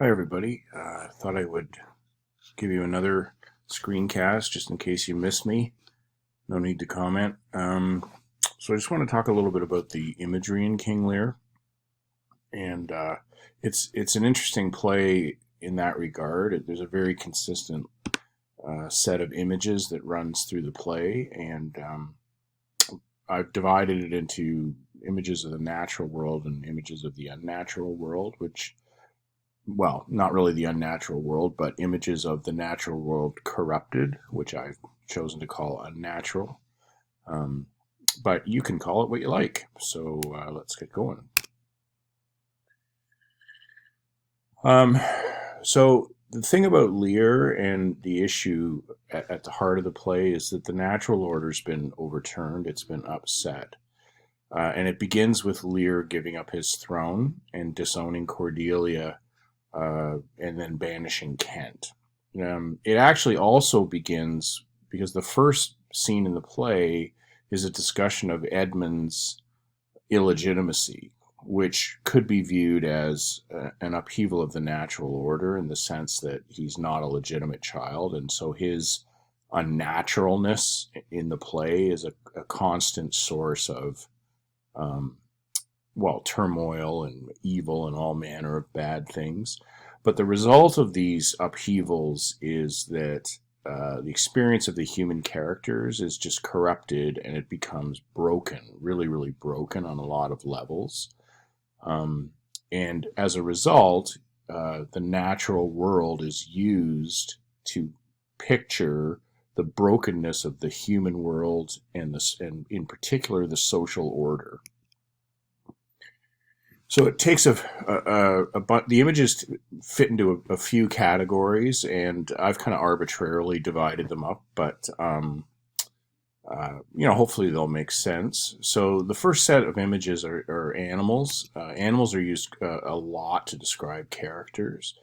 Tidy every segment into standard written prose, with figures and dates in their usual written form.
Hi, everybody. Thought I would give you another screencast just in case you missed me. No need to comment. So I just want to talk a little bit about the imagery in King Lear, and it's an interesting play in that regard. There's a very consistent set of images that runs through the play, and I've divided it into images of the natural world and images of the unnatural world, which well, not really the unnatural world, but images of the natural world corrupted, which I've chosen to call unnatural. Um, but you can call it what you like. So let's get going. Um, so the thing about Lear and the issue at the heart of the play is that the natural order's been overturned. It's been upset. And it begins with Lear giving up his throne and disowning Cordelia and then banishing Kent. It actually also begins because the first scene in the play is a discussion of Edmund's illegitimacy, which could be viewed as an upheaval of the natural order in the sense that he's not a legitimate child, and so his unnaturalness in the play is a constant source of um, turmoil and evil and all manner of bad things. But the result of these upheavals is that the experience of the human characters is just corrupted and it becomes broken, really, really broken on a lot of levels. Um, and as a result, the natural world is used to picture the brokenness of the human world and in particular the social order. So it takes the images fit into a few categories, and I've kind of arbitrarily divided them up, but hopefully they'll make sense. So the first set of images are animals. Animals are used a lot to describe characters,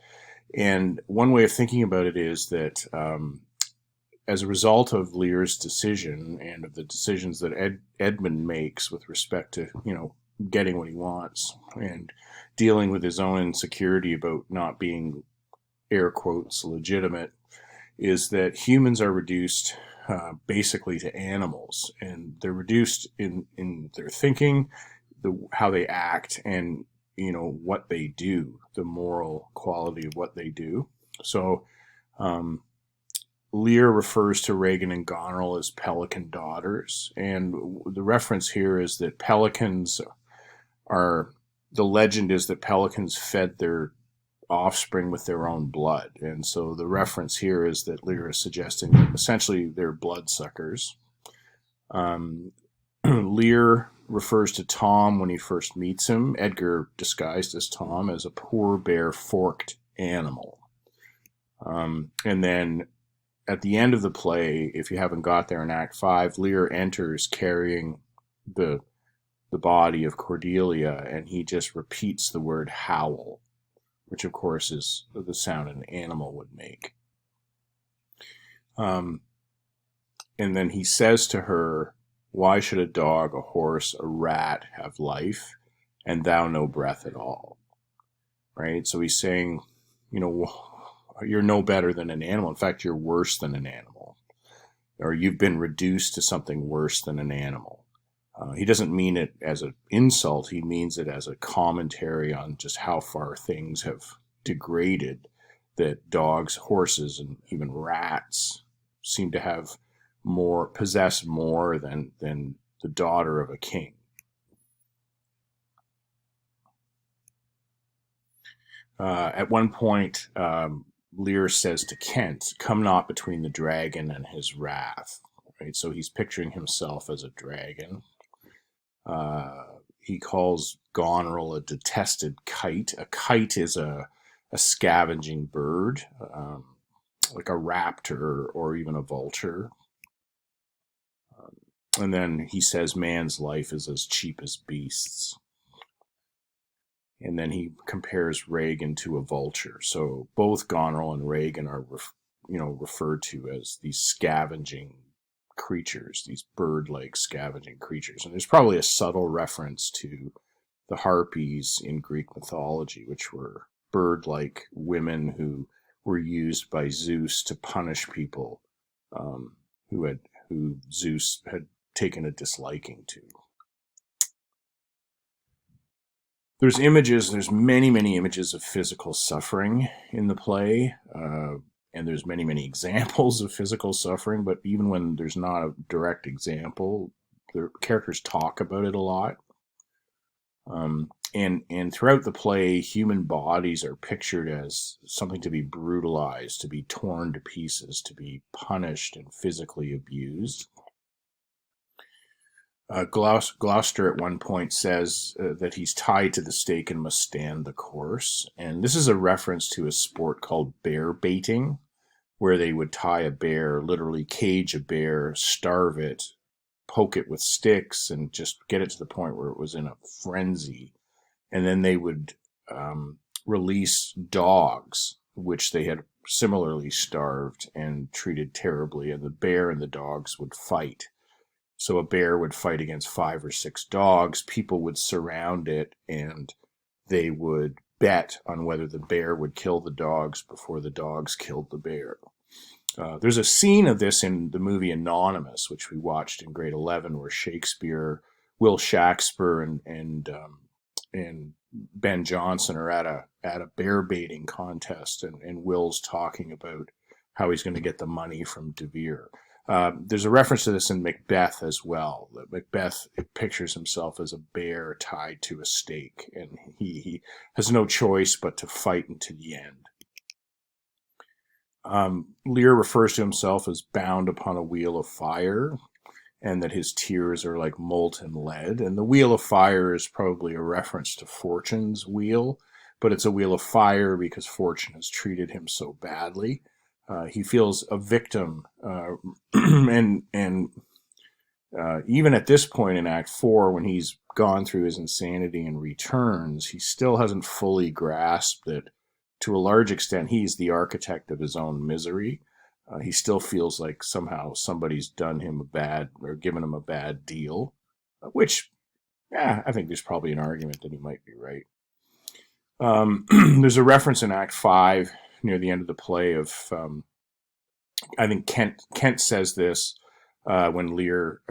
and one way of thinking about it is that as a result of Lear's decision and of the decisions that Edmund makes with respect to getting what he wants and dealing with his own insecurity about not being air quotes legitimate, is that humans are reduced basically to animals, and they're reduced in their thinking, how they act, and what they do, the moral quality of what they do. So um, Lear refers to Regan and Goneril as pelican daughters, and the reference here is that pelicans are the legend is that pelicans fed their offspring with their own blood. And so the reference here is that Lear is suggesting that essentially they're bloodsuckers. Um, Lear refers to Tom when he first meets him, Edgar disguised as Tom, as a poor, bare, forked animal. And then at the end of the play, if you haven't got there in Act 5, Lear enters carrying the body of Cordelia, and he just repeats the word howl, which of course is the sound an animal would make. And then he says to her, "Why should a dog, a horse, a rat have life, and thou no breath at all?" Right? So he's saying, you're no better than an animal. In fact, you're worse than an animal, or you've been reduced to something worse than an animal. He doesn't mean it as an insult. He means it as a commentary on just how far things have degraded, that dogs, horses, and even rats seem to have possess more than the daughter of a king. At one point, Lear says to Kent, "Come not between the dragon and his wrath." Right? So he's picturing himself as a dragon. He calls Goneril a detested kite. A kite is a scavenging bird, like a raptor or even a vulture. And then he says man's life is as cheap as beasts. And then he compares Regan to a vulture. So both Goneril and Regan are, referred to as these scavenging creatures, these bird-like scavenging creatures. And there's probably a subtle reference to the harpies in Greek mythology, which were bird-like women who were used by Zeus to punish people who Zeus had taken a disliking to. There's many images of physical suffering in the play, and there's many examples of physical suffering, but even when there's not a direct example, the characters talk about it a lot. And throughout the play, human bodies are pictured as something to be brutalized, to be torn to pieces, to be punished and physically abused. Gloucester at one point says that he's tied to the stake and must stand the course. And this is a reference to a sport called bear baiting, where they would tie a bear, literally cage a bear, starve it, poke it with sticks, and just get it to the point where it was in a frenzy. And then they would release dogs, which they had similarly starved and treated terribly, and the bear and the dogs would fight. So a bear would fight against 5 or 6 dogs. People would surround it, and they would bet on whether the bear would kill the dogs before the dogs killed the bear. There's a scene of this in the movie Anonymous, which we watched in grade 11, where Shakespeare, Will Shakespeare, and Ben Jonson are at a bear baiting contest, and Will's talking about how he's going to get the money from De Vere. There's a reference to this in Macbeth as well. Macbeth pictures himself as a bear tied to a stake, and he has no choice but to fight unto the end. Lear refers to himself as bound upon a wheel of fire, and that his tears are like molten lead. And the wheel of fire is probably a reference to Fortune's wheel, but it's a wheel of fire because Fortune has treated him so badly. He feels a victim, and even at this point in Act 4, when he's gone through his insanity and returns, he still hasn't fully grasped that, to a large extent, he's the architect of his own misery. He still feels like somehow somebody's done him a bad, or given him a bad deal, which, I think there's probably an argument that he might be right. There's a reference in Act 5 near the end of the play of, I think Kent says this when Lear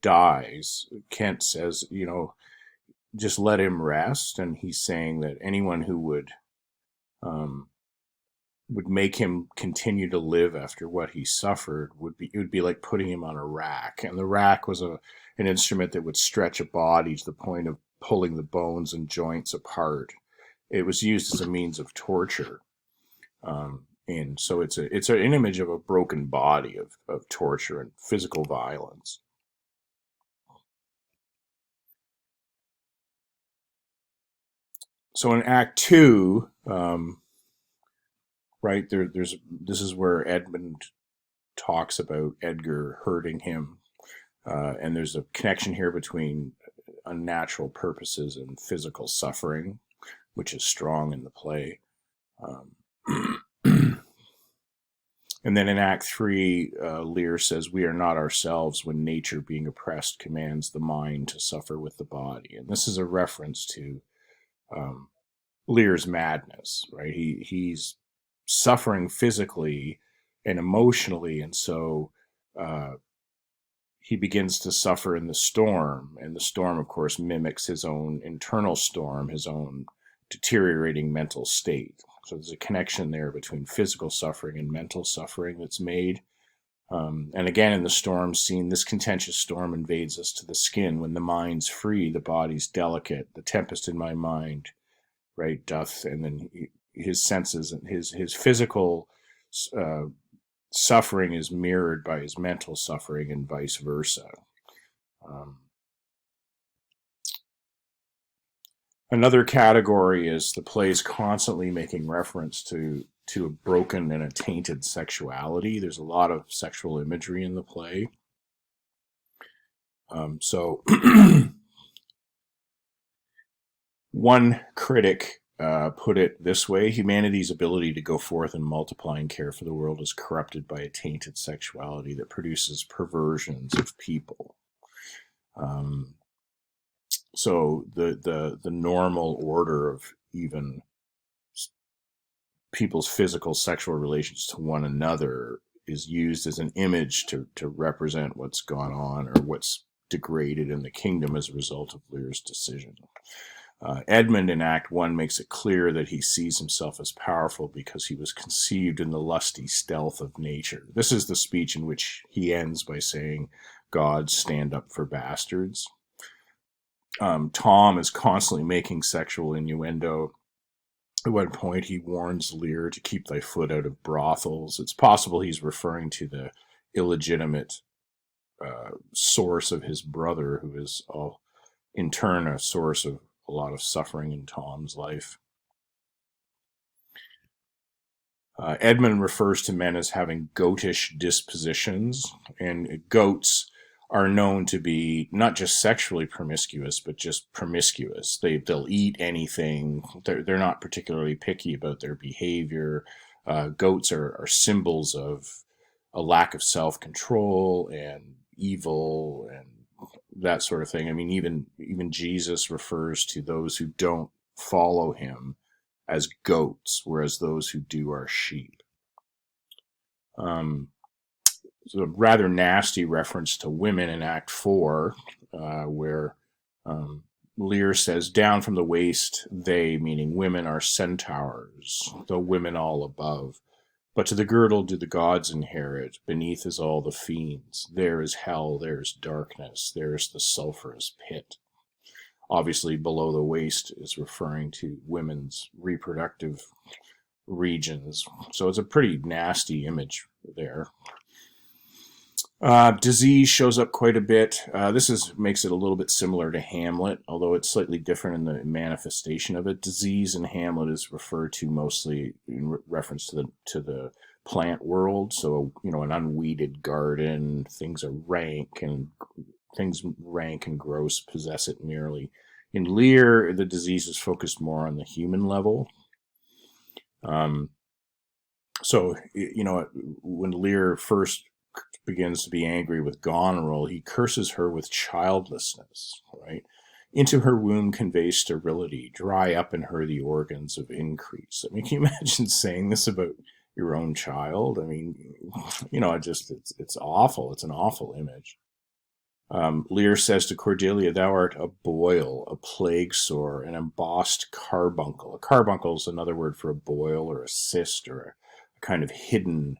dies. Kent says, just let him rest, and he's saying that anyone who would make him continue to live after what he suffered it would be like putting him on a rack. And the rack was an instrument that would stretch a body to the point of pulling the bones and joints apart. It was used as a means of torture. And so it's an image of a broken body, of torture and physical violence. So in Act 2, right, this is where Edmund talks about Edgar hurting him, and there's a connection here between unnatural purposes and physical suffering, which is strong in the play. And then in Act 3, Lear says, "We are not ourselves when nature, being oppressed, commands the mind to suffer with the body." And this is a reference to Lear's madness, right? He's suffering physically and emotionally, and so he begins to suffer in the storm. And the storm, of course, mimics his own internal storm, his own deteriorating mental state. So there's a connection there between physical suffering and mental suffering that's made. And again, in the storm scene, this contentious storm invades us to the skin. When the mind's free, the body's delicate. The tempest in my mind, right, doth, and then his senses and his physical suffering is mirrored by his mental suffering, and vice versa. Another category is the play's constantly making reference to a broken and a tainted sexuality. There's a lot of sexual imagery in the play. So one critic put it this way: humanity's ability to go forth and multiply and care for the world is corrupted by a tainted sexuality that produces perversions of people. So the normal order of even people's physical sexual relations to one another is used as an image to represent what's gone on or what's degraded in the kingdom as a result of Lear's decision. Edmund in Act 1 makes it clear that he sees himself as powerful because he was conceived in the lusty stealth of nature. This is the speech in which he ends by saying, "God, stand up for bastards." Tom is constantly making sexual innuendo. At one point, he warns Lear to keep thy foot out of brothels. It's possible he's referring to the illegitimate source of his brother, who is in turn a source of a lot of suffering in Tom's life. Edmund refers to men as having goatish dispositions, and goats are known to be not just sexually promiscuous, but just promiscuous. They'll eat anything. They're not particularly picky about their behavior. Goats are symbols of a lack of self-control and evil and that sort of thing. I mean, even Jesus refers to those who don't follow him as goats, whereas those who do are sheep. It's a rather nasty reference to women in Act 4, where Lear says, "Down from the waist, they," meaning women, "are centaurs, though women all above. But to the girdle do the gods inherit, beneath is all the fiends. There is hell, there is darkness, there is the sulphurous pit." Obviously, below the waist is referring to women's reproductive regions. So it's a pretty nasty image there. Disease shows up quite a bit. This makes it a little bit similar to Hamlet, although it's slightly different in the manifestation of it. Disease in Hamlet is referred to mostly in reference to the plant world. So, an unweeded garden, things rank and gross possess it merely. In Lear, the disease is focused more on the human level. So, when Lear first begins to be angry with Goneril, he curses her with childlessness, right? Into her womb convey sterility, dry up in her the organs of increase. I mean, can you imagine saying this about your own child? I mean, it's awful. It's an awful image. Lear says to Cordelia, "Thou art a boil, a plague sore, an embossed carbuncle." A carbuncle is another word for a boil or a cyst or a kind of hidden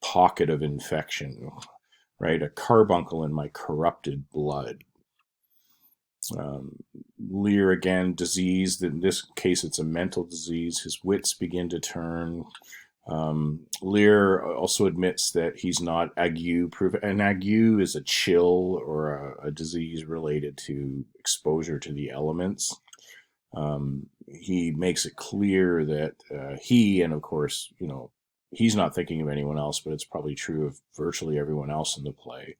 pocket of infection, right? A carbuncle in my corrupted blood. Lear again, diseased. In this case, it's a mental disease. His wits begin to turn. Lear also admits that he's not ague-proof. An ague is a chill or a disease related to exposure to the elements. He makes it clear that he, and of course, he's not thinking of anyone else, but it's probably true of virtually everyone else in the play.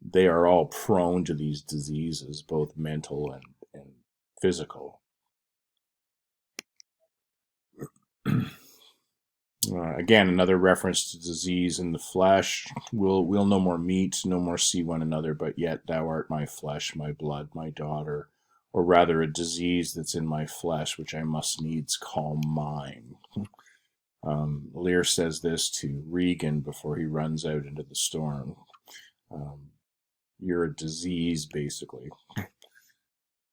They are all prone to these diseases, both mental and physical. Again, another reference to disease in the flesh. We'll no more meet, no more see one another, but yet thou art my flesh, my blood, my daughter, or rather a disease that's in my flesh, which I must needs call mine. Lear says this to Regan before he runs out into the storm. You're a disease, basically.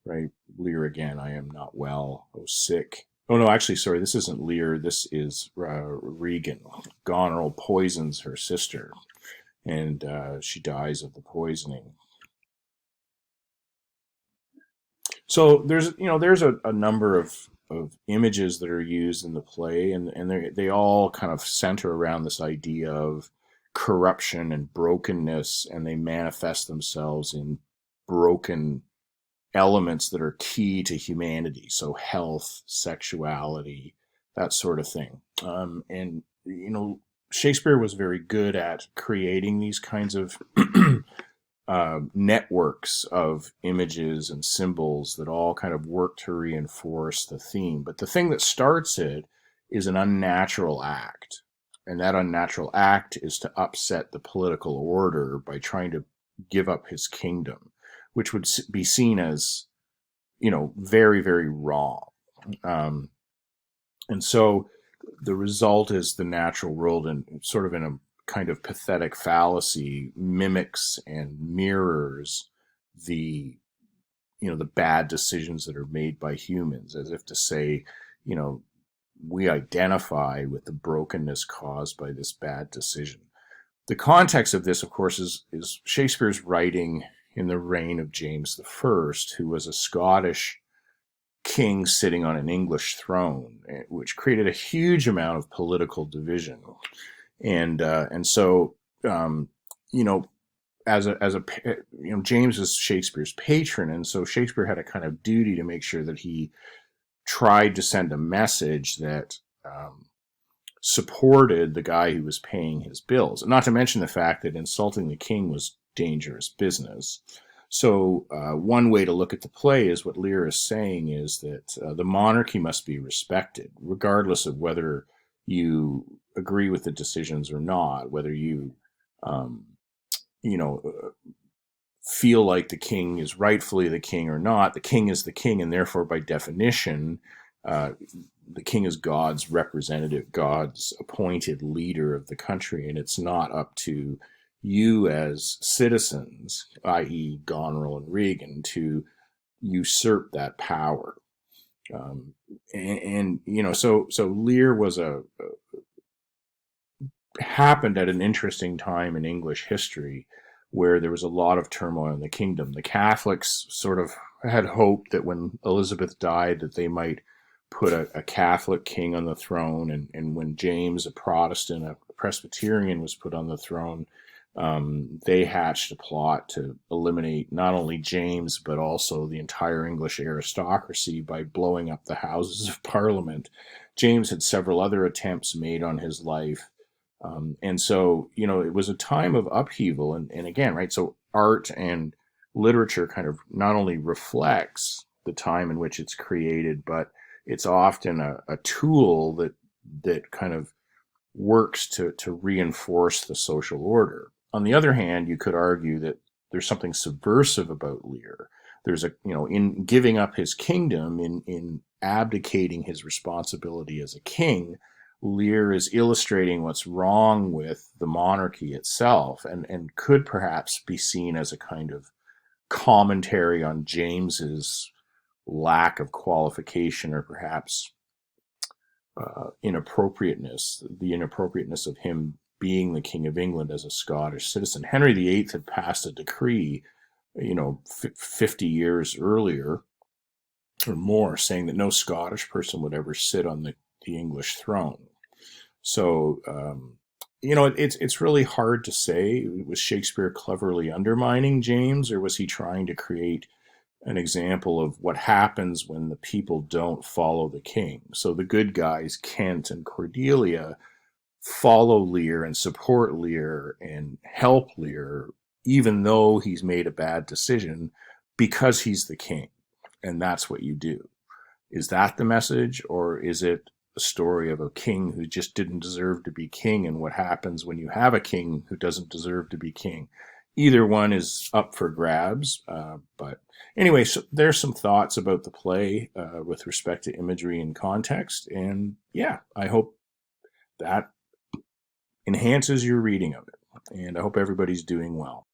Right? Lear again, "I am not well, oh sick." Oh no, actually, sorry, this isn't Lear, this is Regan. Goneril poisons her sister, and she dies of the poisoning. So there's a number of images that are used in the play, and they all kind of center around this idea of corruption and brokenness, and they manifest themselves in broken elements that are key to humanity. So health, sexuality, that sort of thing. And Shakespeare was very good at creating these kinds of networks of images and symbols that all kind of work to reinforce the theme. But the thing that starts it is an unnatural act. And that unnatural act is to upset the political order by trying to give up his kingdom, which would be seen as, very, very wrong. And so the result is the natural world, and sort of in a kind of pathetic fallacy, mimics and mirrors the the bad decisions that are made by humans, as if to say, you know, we identify with the brokenness caused by this bad decision. The context of this, of course, is Shakespeare's writing in the reign of James I, who was a Scottish king sitting on an English throne, which created a huge amount of political division. And so, you know, as a James was Shakespeare's patron, and so Shakespeare had a kind of duty to make sure that he tried to send a message that supported the guy who was paying his bills. Not to mention the fact that insulting the king was dangerous business. So one way to look at the play is what Lear is saying is that the monarchy must be respected, regardless of whether you agree with the decisions or not, whether you, you know, feel like the king is rightfully the king or not. The king is the king, and therefore, by definition, the king is God's representative, God's appointed leader of the country, and it's not up to you as citizens, i.e. Goneril and Regan, to usurp that power. So Lear was happened at an interesting time in English history where there was a lot of turmoil in the kingdom. The Catholics sort of had hoped that when Elizabeth died that they might put a Catholic king on the throne, and when James, a Protestant, a Presbyterian, was put on the throne, they hatched a plot to eliminate not only James but also the entire English aristocracy by blowing up the Houses of Parliament. James had several other attempts made on his life. And so, it was a time of upheaval. And again, right, so art and literature kind of not only reflects the time in which it's created, but it's often a tool that kind of works to reinforce the social order. On the other hand, you could argue that there's something subversive about Lear. There's in giving up his kingdom, in abdicating his responsibility as a king, Lear is illustrating what's wrong with the monarchy itself, and could perhaps be seen as a kind of commentary on James's lack of qualification, or perhaps inappropriateness, the inappropriateness of him being the King of England as a Scottish citizen. Henry VIII had passed a decree, 50 years earlier or more, saying that no Scottish person would ever sit on the English throne. So, it's really hard to say. Was Shakespeare cleverly undermining James, or was he trying to create an example of what happens when the people don't follow the king? So the good guys, Kent and Cordelia, follow Lear and support Lear and help Lear, even though he's made a bad decision, because he's the king. And that's what you do. Is that the message, or is it a story of a king who just didn't deserve to be king, and what happens when you have a king who doesn't deserve to be king? Either one is up for grabs. But anyway, so there's some thoughts about the play with respect to imagery and context. And yeah, I hope that enhances your reading of it. And I hope everybody's doing well.